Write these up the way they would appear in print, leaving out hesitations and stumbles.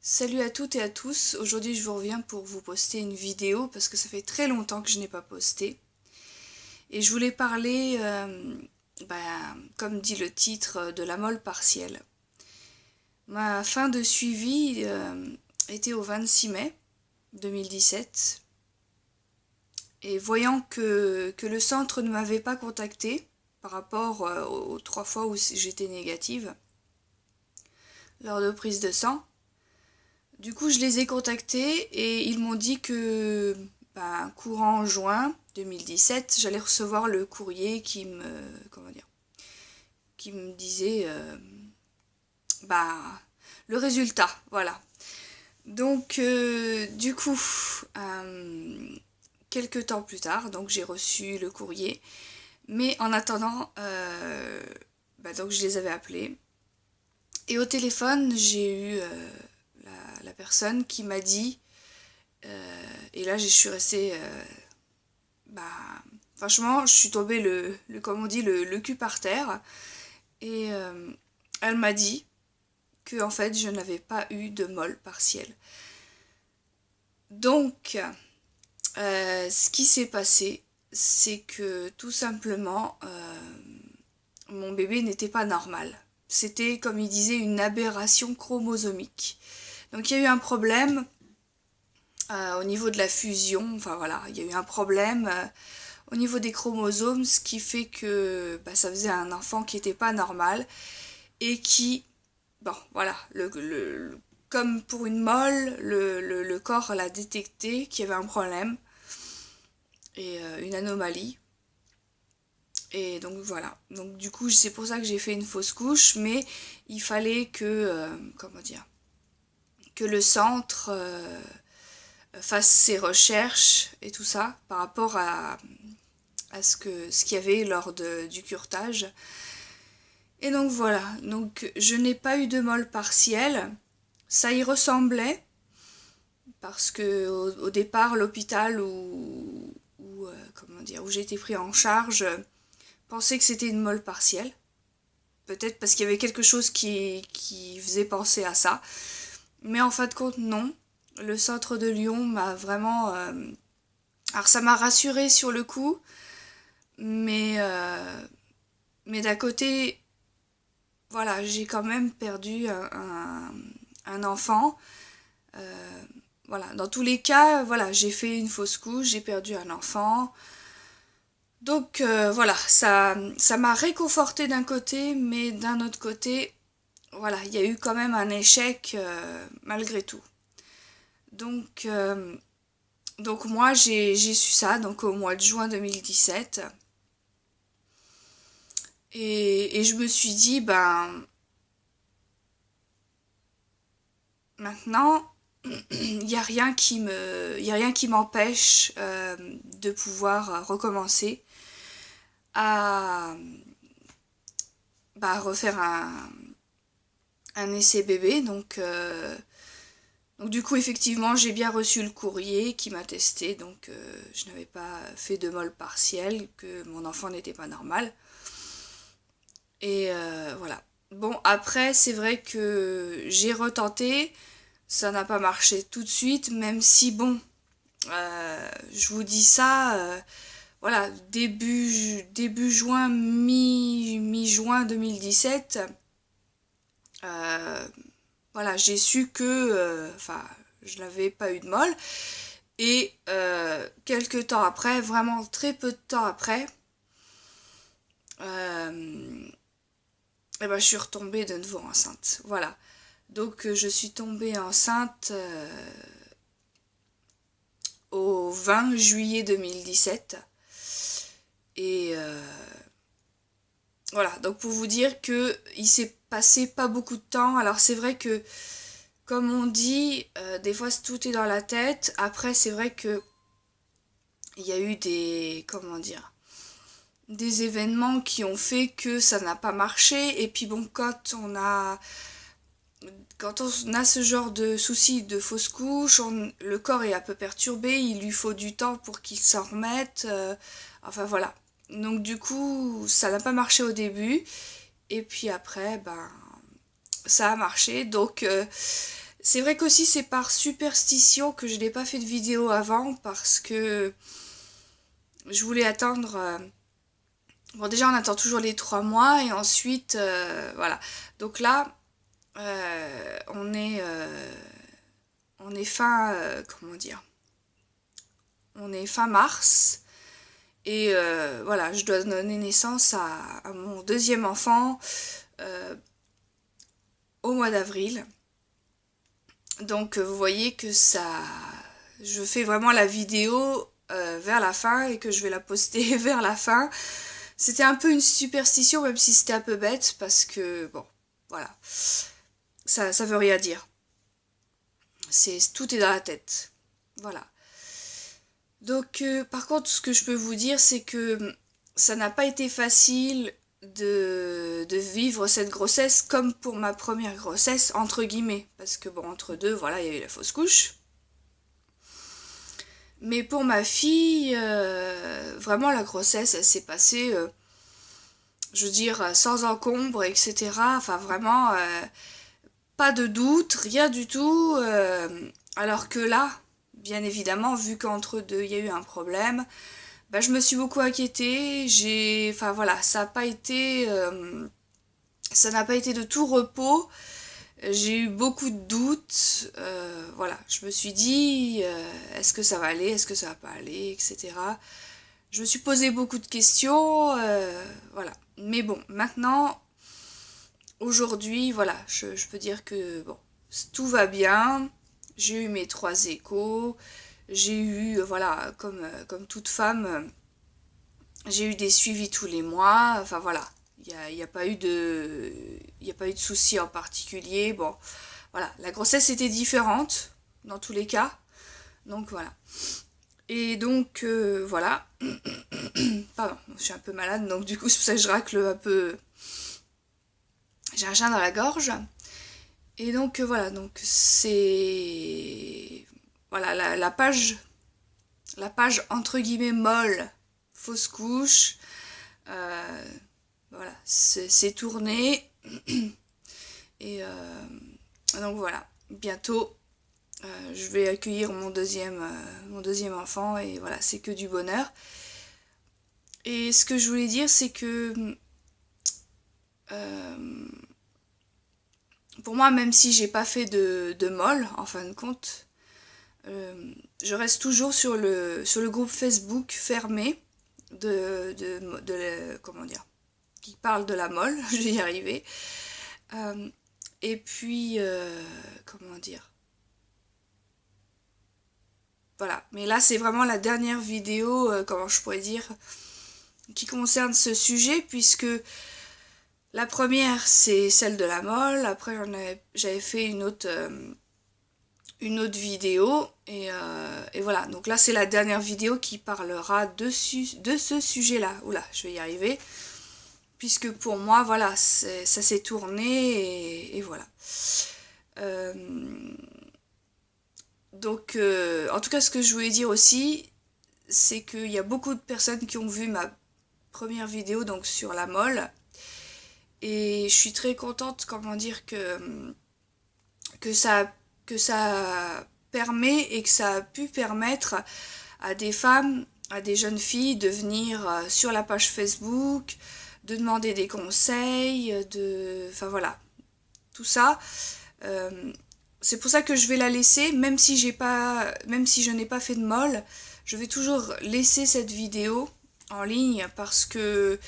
Salut à toutes et à tous, aujourd'hui je vous reviens pour vous poster une vidéo parce que ça fait très longtemps que je n'ai pas posté. Et je voulais parler, comme dit le titre, de la mole partielle. Ma fin de suivi était au 26 mai 2017. Et voyant que le centre ne m'avait pas contacté par rapport aux 3 fois où j'étais négative lors de prise de sang, du coup, je les ai contactés et ils m'ont dit que courant juin 2017, j'allais recevoir le courrier qui me disait le résultat, voilà. Donc, du coup, quelques temps plus tard, donc j'ai reçu le courrier, mais en attendant, donc je les avais appelés et au téléphone, j'ai eu la personne qui m'a dit, et là je suis restée, franchement, je suis tombée comme on dit, le cul par terre, et elle m'a dit que en fait je n'avais pas eu de mole partielle. Donc, ce qui s'est passé, c'est que tout simplement, mon bébé n'était pas normal. C'était, comme il disait, une aberration chromosomique. Donc il y a eu un problème au niveau de la fusion, enfin voilà, il y a eu un problème au niveau des chromosomes, ce qui fait que ça faisait un enfant qui n'était pas normal et qui, comme pour une molle, le corps l'a détecté qu'il y avait un problème et une anomalie. Et donc voilà, donc du coup c'est pour ça que j'ai fait une fausse couche, mais il fallait que le centre fasse ses recherches et tout ça par rapport à ce qu'il y avait lors du curetage. Et donc voilà, donc je n'ai pas eu de mole partielle, ça y ressemblait, parce que au départ l'hôpital où j'ai été pris en charge pensait que c'était une mole partielle, peut-être parce qu'il y avait quelque chose qui faisait penser à ça, mais en fin de compte non. Le centre de Lyon m'a vraiment... alors ça m'a rassurée sur le coup, mais d'un côté, voilà, j'ai quand même perdu un enfant. Voilà, dans tous les cas, voilà, j'ai fait une fausse couche, j'ai perdu un enfant. Donc voilà, ça m'a réconfortée d'un côté, mais d'un autre côté, voilà, il y a eu quand même un échec malgré tout. Donc, moi, j'ai su ça donc au mois de juin 2017. Et je me suis dit, maintenant, il n'y a rien y a rien qui m'empêche de pouvoir recommencer à refaire un essai bébé. Donc du coup, effectivement, j'ai bien reçu le courrier qui m'attestait, donc je n'avais pas fait de mole partielle, que mon enfant n'était pas normal. Et voilà. Bon, après, c'est vrai que j'ai retenté, ça n'a pas marché tout de suite, même si, bon, je vous dis ça, voilà, début juin, mi-juin 2017, voilà, j'ai su que, je n'avais pas eu de mole. Et quelques temps après, vraiment très peu de temps après, je suis retombée de nouveau enceinte. Voilà. Donc je suis tombée enceinte au 20 juillet 2017. Et voilà, donc pour vous dire que il s'est passé pas beaucoup de temps. Alors c'est vrai que, comme on dit, des fois tout est dans la tête. Après c'est vrai que il y a eu des événements qui ont fait que ça n'a pas marché. Et puis bon, quand on a ce genre de soucis de fausse couche, le corps est un peu perturbé, il lui faut du temps pour qu'il s'en remette. Enfin voilà. Donc du coup, ça n'a pas marché au début. Et puis après, ça a marché. Donc C'est vrai qu'aussi c'est par superstition que je n'ai pas fait de vidéo avant parce que je voulais attendre... Bon déjà on attend toujours les 3 mois et ensuite voilà. Donc là on est fin... comment dire? On est fin mars et voilà, je dois donner naissance à mon deuxième enfant au mois d'avril. Donc vous voyez que ça... Je fais vraiment la vidéo vers la fin et que je vais la poster vers la fin. C'était un peu une superstition, même si c'était un peu bête, parce que, bon, voilà, ça veut rien dire. Tout est dans la tête. Voilà. Donc, par contre, ce que je peux vous dire, c'est que ça n'a pas été facile de vivre cette grossesse comme pour ma première grossesse, entre guillemets. Parce que, bon, entre deux, voilà, il y a eu la fausse couche. Mais pour ma fille, vraiment, la grossesse, elle s'est passée... je veux dire, sans encombre, etc. Enfin, vraiment, pas de doute, rien du tout. Alors que là, bien évidemment, vu qu'entre deux, il y a eu un problème, bah, je me suis beaucoup inquiétée. Enfin voilà, ça n'a pas été de tout repos. J'ai eu beaucoup de doutes. Voilà, je me suis dit, est-ce que ça va aller, est-ce que ça va pas aller, etc. Je me suis posé beaucoup de questions, voilà. Mais bon, maintenant, aujourd'hui, voilà, je peux dire que bon, tout va bien. J'ai eu mes 3 échos. J'ai eu, voilà, comme toute femme, j'ai eu des suivis tous les mois. Enfin voilà, il y a pas eu de, il y a pas eu de soucis en particulier. Bon, voilà, la grossesse était différente dans tous les cas. Donc voilà. Et donc voilà. Pardon, je suis un peu malade, donc du coup c'est pour ça que je racle un peu. J'ai un chien dans la gorge. Et donc voilà, donc c'est... Voilà, la page entre guillemets molle, fausse couche. Voilà, c'est tourné. Et donc voilà, bientôt je vais accueillir mon deuxième enfant et voilà, c'est que du bonheur. Et ce que je voulais dire, c'est que pour moi, même si j'ai pas fait de molle, en fin de compte, je reste toujours sur le groupe Facebook fermé comment dire, qui parle de la molle, je vais y arriver. Et puis, comment dire, voilà. Mais là, c'est vraiment la dernière vidéo, comment je pourrais dire, qui concerne ce sujet, puisque la première, c'est celle de la molle. Après, j'avais fait une autre vidéo. Et voilà. Donc là, c'est la dernière vidéo qui parlera de ce sujet-là. Oula, je vais y arriver. Puisque pour moi, voilà, ça s'est tourné. Et voilà. Donc, en tout cas, ce que je voulais dire aussi, c'est qu'il y a beaucoup de personnes qui ont vu ma première vidéo donc sur la molle. Et je suis très contente, comment dire, que ça permet et que ça a pu permettre à des femmes, à des jeunes filles de venir sur la page Facebook, de demander des conseils, enfin voilà, tout ça. C'est pour ça que je vais la laisser, même si je n'ai pas fait de molle, je vais toujours laisser cette vidéo en ligne parce que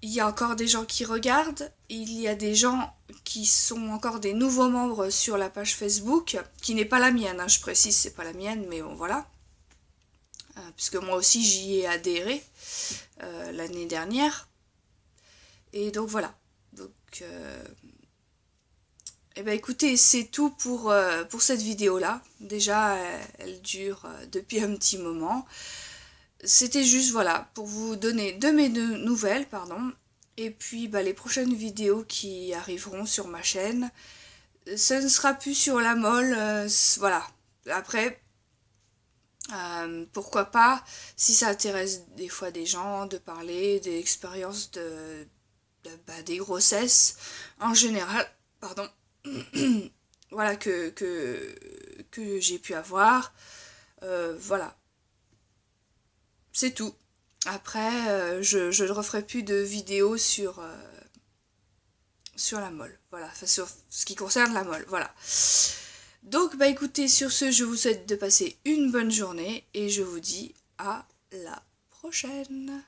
il y a encore des gens qui regardent, il y a des gens qui sont encore des nouveaux membres sur la page Facebook, qui n'est pas la mienne, hein, je précise, c'est pas la mienne, mais bon voilà. Puisque moi aussi j'y ai adhéré l'année dernière. Et donc voilà. Donc, eh ben écoutez, c'est tout pour cette vidéo-là. Déjà, elle dure depuis un petit moment. C'était juste, voilà, pour vous donner de mes nouvelles, pardon. Et puis, bah, les prochaines vidéos qui arriveront sur ma chaîne, ce ne sera plus sur la molle, voilà. Après, pourquoi pas, si ça intéresse des fois des gens, de parler des expériences des grossesses, en général, pardon. voilà, que j'ai pu avoir. Voilà. C'est tout. Après, je ne referai plus de vidéos sur la mole. Voilà, enfin sur ce qui concerne la mole. Voilà. Donc, bah écoutez, sur ce, je vous souhaite de passer une bonne journée et je vous dis à la prochaine.